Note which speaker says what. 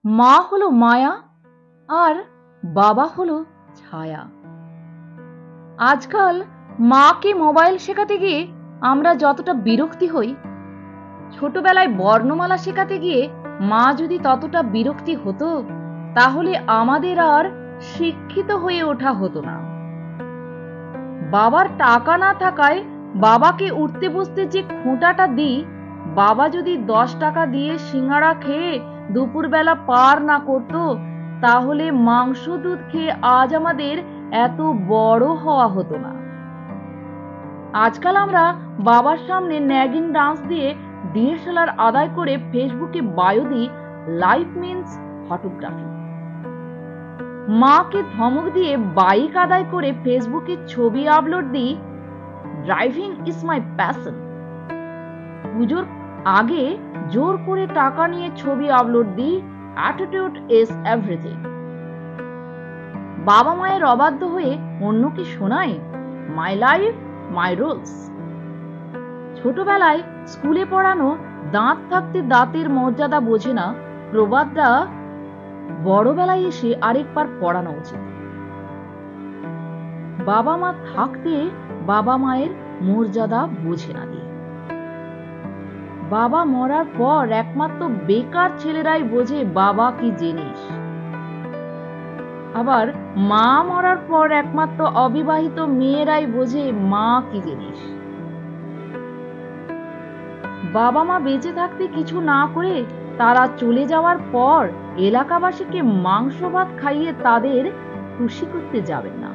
Speaker 1: মা হলো মায়া আর বাবা হলো ছায়া। আজকাল মাকে মোবাইল শেখাতে গিয়ে আমরা যতটা বিরক্তি হই, ছোটবেলায় বর্ণমালা শেখাতে গিয়ে মা যদি ততটা বিরক্তি হতো, তাহলে আমাদের আর শিক্ষিত হয়ে ওঠা হতো না। বাবার টাকা না থাকায় বাবাকে উঠতে বসতে যে খোঁটাটা দিই, বাবা যদি 10 টাকা দিয়ে সিঙ্গাড়া খেয়ে দুপুরবেলা পার না করতো, তাহলে মাংস দুধ খেয়ে আজ আমাদের এত বড় হওয়া হতো না। আজকাল আমরা বাবার সামনে ন্যাগিন ডান্স দিয়ে ডিএসএলআর আদায় করে ফেসবুকে বায়ো দিই লাইফ মিন্স ফটোগ্রাফি। মাকে ধমক দিয়ে বাইক আদায় করে ফেসবুকে ছবি আপলোড দিই ড্রাইভিং ইজ মাই প্যাশন। পুজোর আগে জোর করে টাকা নিয়ে ছবি আপলোড দিই অ্যাটিটিউড ইজ এভরিথিং। বাবা মায়ের অবাধ্য হয়ে অন্যকে শোনায় মাই লাইফ মাই রুলস। ছোটবেলায় স্কুলে পড়ানো দাঁত থাকতে দাঁতের মর্যাদা বোঝে না প্রবাদটা বড়বেলায় এসে আরেকবার পড়ানো উচিত। বাবা মা থাকতে বাবা মায়ের মর্যাদা বোঝে না দিয়ে, বাবা মরার পর একমাত্র বেকার ছেলেরাই বোঝে বাবা কি জিনিস। আবার মা মরার পর একমাত্র অবিবাহিত মেয়েরাই বোঝে মা কি জিনিস। বাবা মা বেঁচে থাকতে কিছু না করে তারা চলে যাওয়ার পর এলাকাবাসীকে মাংস ভাত খাইয়ে তাদের খুশি করতে যাবেন না।